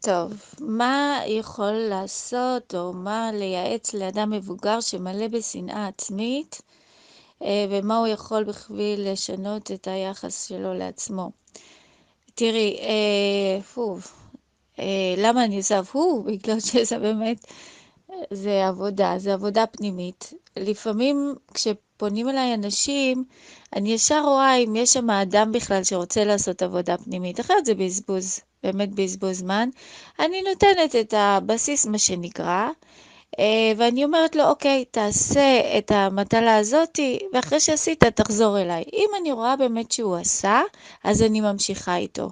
טוב, מה יכול לעשות או מה לייעץ לאדם מבוגר שמלא בשנאה עצמית, ומה הוא יכול בשביל לשנות את היחס שלו לעצמו? תראי, למה אני עושה בגלל שזה באמת, זה עבודה פנימית. לפעמים כשפונים אליי אנשים, אני ישר רואה אם יש שם אדם בכלל שרוצה לעשות עבודה פנימית, אחרת זה בזבוז, באמת בזבוז זמן. אני נותנת את הבסיס, מה שנקרא, ואני אומרת לו, אוקיי, תעשה את המטלה הזאתי, ואחרי שעשית תחזור אליי. אם אני רואה באמת שהוא עשה, אז אני ממשיכה איתו.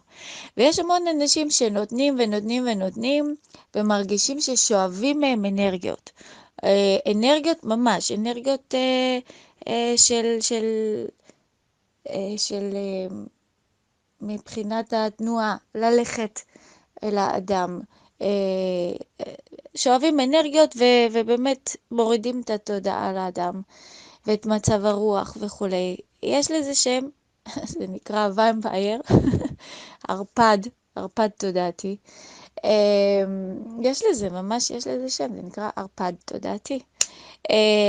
ויש המון אנשים שנותנים ונותנים ונותנים, ומרגישים ששואבים מהם אנרגיות. אנרגיות ממש, אנרגיות של מבחינת התנועה, ללכת אל האדם. אה, שואבים אנרגיות ובאמת מורידים את התודעה לאדם, ואת מצב הרוח וכולי. יש לזה שם, זה נקרא ויימפייר, ערפד, ערפד תודעתי. יש לזה שם, זה נקרא ערפד תודעתי.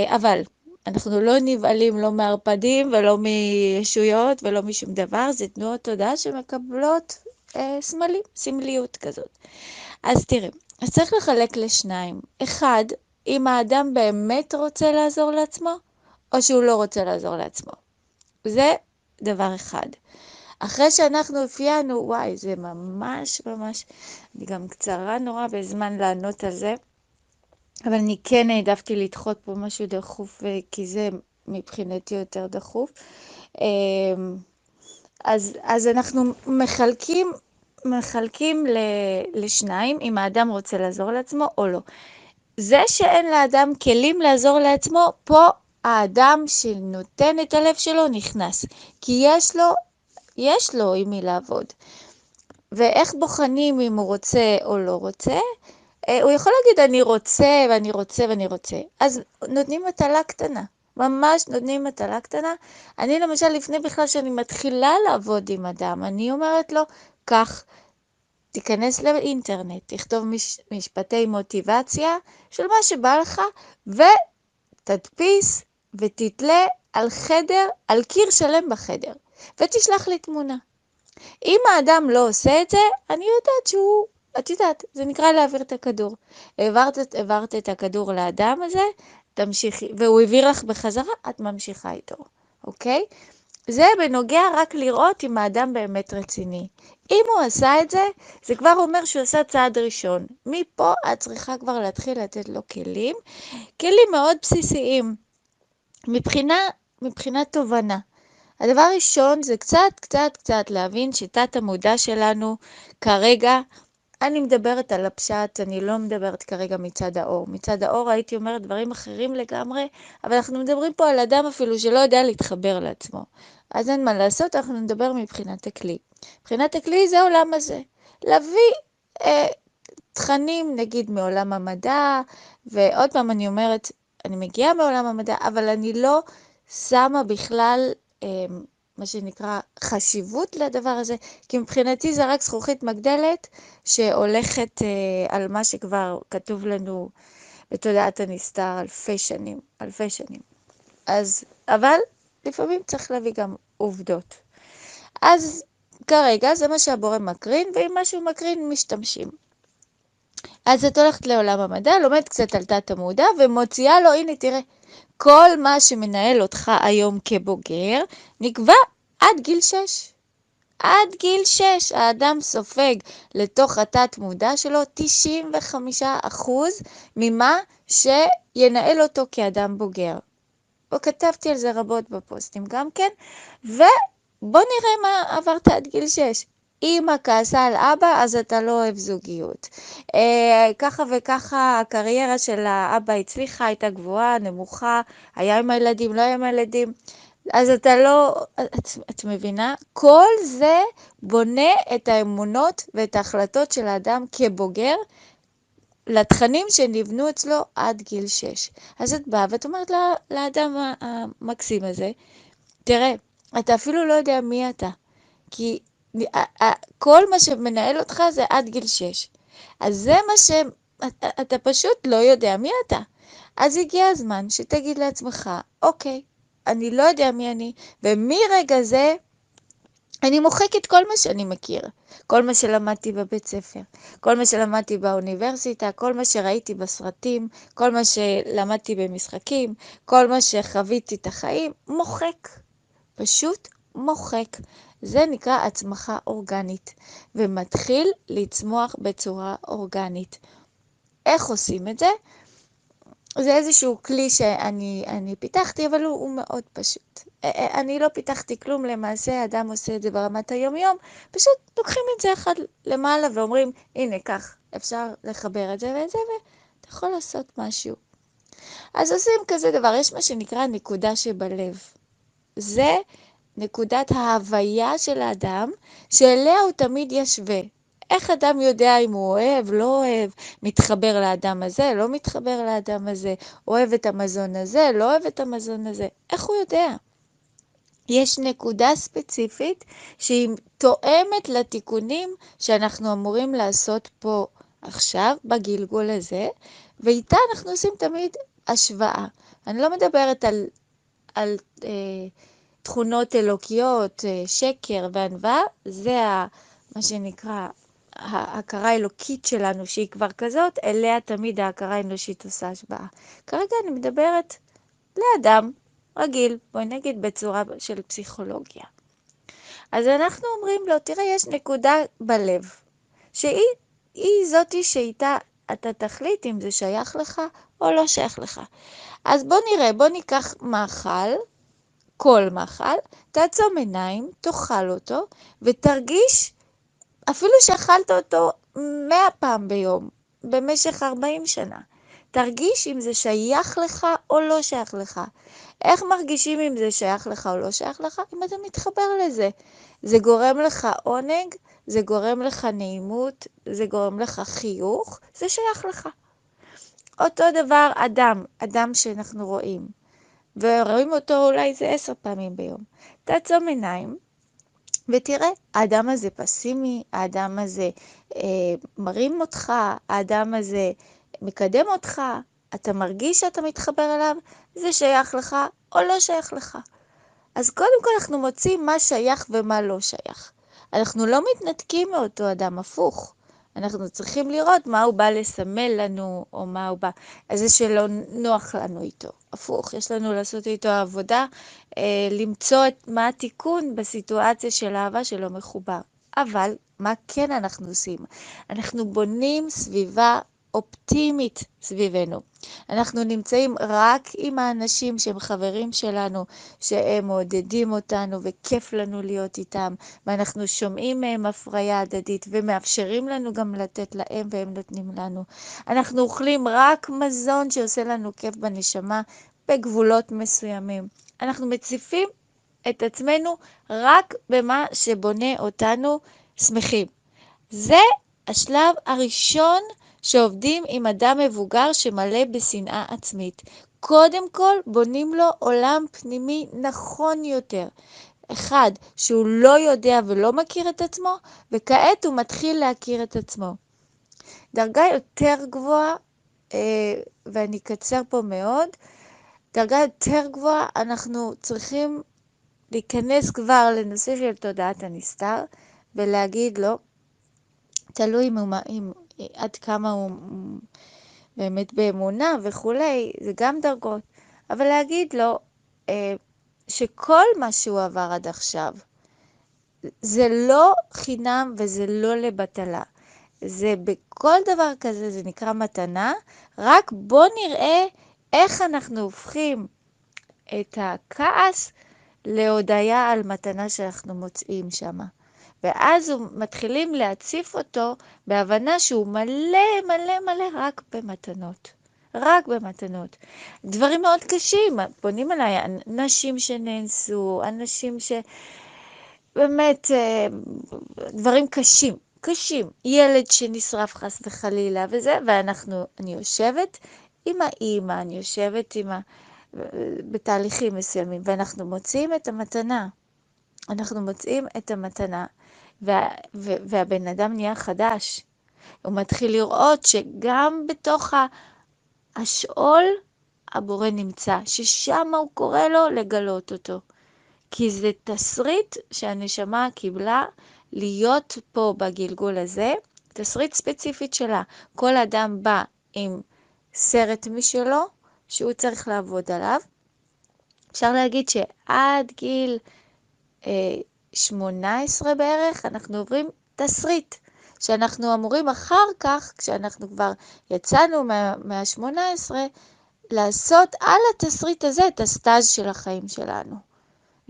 אבל אנחנו לא נבעלים לא מערפדים ולא מישויות ולא משום דבר, זה תנועות תודעה שמקבלות סמלים, סמליות כזאת. אז תראי, אז צריך לחלק לשניים. אחד, אם האדם באמת רוצה לעזור לעצמו, או שהוא לא רוצה לעזור לעצמו. זה דבר אחד. אחרי שאנחנו אפיינו, וואי, זה ממש ממש, אני גם קצרה נורא בזמן לענות על זה, אבל אני כן העדפתי לדחות פה משהו דחוף, כי זה מבחינתי יותר דחוף. אז אנחנו מחלקים לשניים, אם האדם רוצה לעזור לעצמו או לא. זה שאין לאדם כלים לעזור לעצמו, פה האדם שנותן את הלב שלו נכנס, כי יש לו עם מי לעבוד. ואיך בוחנים אם הוא רוצה או לא רוצה? הוא יכול להגיד אני רוצה ואני רוצה ואני רוצה. אז נותנים מטלה קטנה, ממש נותנים מטלה קטנה. אני למשל לפני בכלל שאני מתחילה לעבוד עם אדם, אני אומרת לו, כך, תיכנס לאינטרנט, תכתוב משפטי מוטיבציה של מה שבא לך, ותדפיס ותתלה על קיר שלם בחדר, ותשלח לי תמונה. אם האדם לא עושה את זה, אני יודעת את יודעת, זה נקרא להעביר את הכדור. העברת את הכדור לאדם הזה, תמשיכי, והוא העביר לך בחזרה, את ממשיכה איתו, אוקיי? זה בנוגע רק לראות אם האדם באמת רציני. אם הוא עשה את זה, זה כבר אומר שהוא עשה צעד ראשון. מפה את צריכה כבר להתחיל לתת לו כלים מאוד בסיסיים, מבחינת תובנה. הדבר הראשון זה קצת להבין שתת המודע שלנו כרגע, אני מדברת על הפשט, אני לא מדברת כרגע מצד האור. מצד האור הייתי אומרת דברים אחרים לגמרי, אבל אנחנו מדברים פה על אדם אפילו שלא יודע להתחבר לעצמו. אז אין מה לעשות, אנחנו נדבר מבחינת הכלי. מבחינת הכלי זה העולם הזה. להביא תכנים נגיד מעולם המדע, ועוד פעם אני אומרת, אני מגיעה מעולם המדע, אבל אני לא שמה בכלל מה שנקרא חשיבות לדבר הזה, כי מבחינתי זה רק זכוכית מגדלת שהולכת על מה שכבר כתוב לנו בתודעת הנסתר אלפי שנים. אבל לפעמים צריך להביא גם עובדות. אז כרגע זה מה שהבורא מקרין, ועם מה שהוא מקרין משתמשים. אז את הולכת לעולם המדע, לומדת קצת על תת המודע, ומוציאה לו, הנה תראה, כל מה שמנהל אותך היום כבוגר, נקבע עד גיל 6. עד גיל 6 האדם סופג לתוך התת מודע שלו 95% ממה שינהל אותו כאדם בוגר. וכתבתי על זה רבות בפוסטים גם כן, ובוא נראה מה עברת עד גיל 6. אמא כעסה על אבא, אז אתה לא אוהב זוגיות. ככה וככה הקריירה של האבא הצליחה, הייתה גבוהה, נמוכה, היה עם הילדים, לא היה עם הילדים. אז אתה לא, את מבינה? כל זה בונה את האמונות ואת ההחלטות של האדם כבוגר, לתכנים שנבנו אצלו עד גיל 6. אז את באה ואת אומרת לאדם המקסים הזה, תראה, אתה אפילו לא יודע מי אתה, כי כל מה שמנהל אותך זה עד גיל 6. אז זה מה אתה פשוט לא יודע מי אתה. אז הגיע הזמן שתגיד לעצמך, אוקיי, אני לא יודע מי אני, ומרגע זה אני מוחק את כל מה שאני מכיר, כל מה שלמדתי בבית ספר, כל מה שלמדתי באוניברסיטה, כל מה שראיתי בסרטים, כל מה שלמדתי במשחקים, כל מה שחוויתי את החיים, מוחק, פשוט מוחק. זה נקרא הצמחה אורגנית, ומתחיל לצמוח בצורה אורגנית. איך עושים את זה? זה איזשהו כלי שאני פיתחתי, אבל הוא מאוד פשוט. אני לא פיתחתי כלום, למעשה אדם עושה את זה ברמת היום-יום, פשוט לוקחים את זה אחד למעלה ואומרים, הנה כך, אפשר לחבר את זה ואת זה, ואתה יכול לעשות משהו. אז עושים כזה דבר, יש מה שנקרא נקודה שבלב. זה נקודת ההוויה של האדם, שאליה הוא תמיד ישווה. איך אדם יודע אם הוא אוהב, לא אוהב, מתחבר לאדם הזה, לא מתחבר לאדם הזה, אוהב את המזון הזה, לא אוהב את המזון הזה, איך הוא יודע? יש נקודה ספציפית שהיא תואמת לתיקונים שאנחנו אמורים לעשות פה עכשיו, בגלגול הזה, ואיתה אנחנו עושים תמיד השוואה. אני לא מדברת על תכונות אלוקיות, שקר וענווה, זה מה שנקרא ההכרה האלוקית שלנו, שהיא כבר כזאת, אליה תמיד ההכרה האנושית עושה השוואה. כרגע אני מדברת לאדם רגיל, בואי נגיד בצורה של פסיכולוגיה. אז אנחנו אומרים לו, תראה, יש נקודה בלב, שהיא זאתי שאיתה אתה תחליט אם זה שייך לך או לא שייך לך. אז בוא נראה, בוא ניקח מאכל, כל מאכל, תעצום עיניים, תאכל אותו, ותרגיש, אפילו שאכלת אותו 100 פעם ביום, במשך 40 שנה, תרגיש אם זה שייך לך או לא שייך לך. איך מרגישים אם זה שייך לך או לא שייך לך? אם אתה מתחבר לזה. זה גורם לך עונג, זה גורם לך נעימות, זה גורם לך חיוך, זה שייך לך. אותו דבר אדם שאנחנו רואים. ורואים אותו אולי זה 10 פעמים ביום. תעצום עיניים, ותראה, האדם הזה פסימי, האדם הזה מרים אותך, האדם הזה מקדם אותך, אתה מרגיש שאתה מתחבר אליו, זה שייך לך או לא שייך לך. אז קודם כל אנחנו מוצאים מה שייך ומה לא שייך. אנחנו לא מתנתקים מאותו אדם, הפוך. אנחנו צריכים לראות מה הוא בא לסמל לנו, או מה הוא בא, איזה שלא נוח לנו איתו. הפוך, יש לנו לעשות איתו עבודה, למצוא מה התיקון בסיטואציה של אהבה שלא מחובר. אבל מה כן אנחנו עושים? אנחנו בונים סביבה אופטימית סביבנו. אנחנו נמצאים רק עם האנשים שהם חברים שלנו, שהם מעודדים אותנו וכיף לנו להיות איתם, ואנחנו שומעים מהם הפריה הדדית ומאפשרים לנו גם לתת להם והם נותנים לנו. אנחנו אוכלים רק מזון שעושה לנו כיף בנשמה בגבולות מסוימים. אנחנו מציפים את עצמנו רק במה שבונה אותנו שמחים. זה השלב הראשון שעובדים עם אדם מבוגר שמלא בשנאה עצמית. קודם כל בונים לו עולם פנימי נכון יותר. אחד, שהוא לא יודע ולא מכיר את עצמו, וכעת הוא מתחיל להכיר את עצמו. דרגה יותר גבוהה, ואני אקצר פה מאוד, דרגה יותר גבוהה, אנחנו צריכים להיכנס כבר לנושא של תודעת הנסתר, ולהגיד לו, תלוי עד כמה הוא באמת באמונה וכולי, זה גם דרגות, אבל להגיד לו שכל מה שהוא עבר עד עכשיו, זה לא חינם וזה לא לבטלה. זה בכל דבר כזה, זה נקרא מתנה, רק בוא נראה איך אנחנו הופכים את הכעס להודיה על מתנה שאנחנו מוצאים שמה. ואז מתחילים להציף אותו בהבנה שהוא מלא מלא מלא רק במתנות. רק במתנות. דברים מאוד קשים, פונים אליי, נשים שנאנסו, אנשים שבאמת, דברים קשים, קשים. ילד שנשרף חס וחלילה וזה, אני יושבת עם האמא, אני יושבת בתהליכים מסוימים, ואנחנו מוצאים את המתנה. אנחנו מוצאים את המתנה. והבן אדם נהיה חדש. הוא מתחיל לראות שגם בתוך השאול הבורא נמצא, ששם הוא קורא לו לגלות אותו. כי זה תסריט שהנשמה קיבלה להיות פה בגלגול הזה, תסריט ספציפית שלה. כל אדם בא עם סרט משלו, שהוא צריך לעבוד עליו. אפשר להגיד שעד גיל 18 בערך, אנחנו עוברים תסריט, שאנחנו אמורים אחר כך, כשאנחנו כבר יצאנו מה-18, לעשות על התסריט הזה את הסטאז' של החיים שלנו.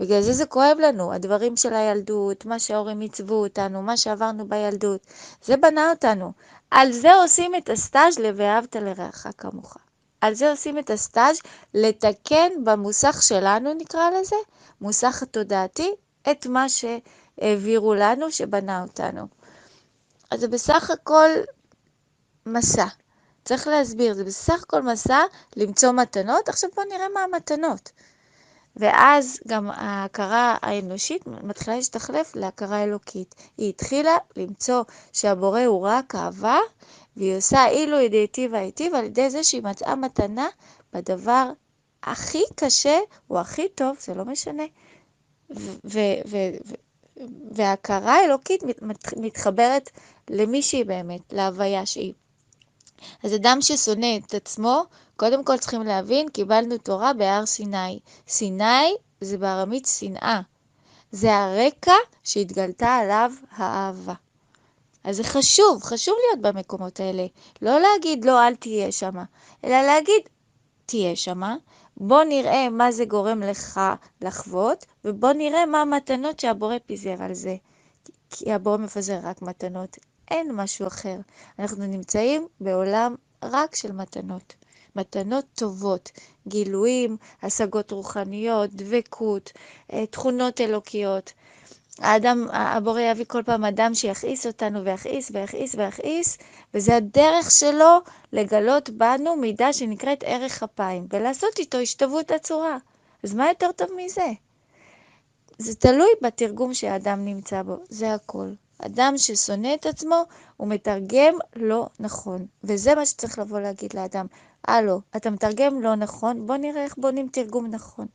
בגלל זה כואב לנו, הדברים של הילדות, מה שההורים עיצבו אותנו, מה שעברנו בילדות, זה בנה אותנו. על זה עושים את הסטאז' ל"ואהבת לרעך כמוך". על זה עושים את הסטאז' לתקן במוסך שלנו, נקרא לזה, מוסך התודעתי, את מה שהעבירו לנו, שבנה אותנו. אז זה בסך הכל מסע. צריך להסביר, זה בסך הכל מסע למצוא מתנות. עכשיו בואו נראה מה המתנות. ואז גם ההכרה האנושית מתחילה להשתחלף להכרה אלוקית. היא התחילה למצוא שהבורא הוא רק אהבה, והיא עושה אילו ידיעתי והיטיב על ידי זה שהיא מצאה מתנה בדבר הכי קשה או הכי טוב, זה לא משנה. וההכרה האלוקית מתחברת למישהי באמת, להוויה שהיא. אז אדם ששונא את עצמו, קודם כל צריכים להבין, קיבלנו תורה בהר סיני. סיני זה בארמית שנאה. זה הרקע שהתגלתה עליו האהבה. אז זה חשוב להיות במקומות האלה. לא להגיד לא, אל תהיה שמה, אלא להגיד תהיה שמה. בוא נראה מה זה גורם לך לחוות, ובוא נראה מה המתנות שהבורא פיזר על זה. כי הבורא מפזר רק מתנות. אין משהו אחר. אנחנו נמצאים בעולם רק של מתנות. מתנות טובות, גילויים, השגות רוחניות, דבקות, תכונות אלוקיות. הבורא יביא כל פעם אדם שיכעיס אותנו ויכעיס, וזה הדרך שלו לגלות בנו מידה שנקראת ערך אפיים, ולעשות איתו השתוות הצורה. אז מה יותר טוב מזה? זה תלוי בתרגום שהאדם נמצא בו, זה הכל. אדם ששונא את עצמו, הוא מתרגם לא נכון. וזה מה שצריך לבוא להגיד לאדם. הלו, אתה מתרגם לא נכון, בוא נראה איך בונים תרגום נכון.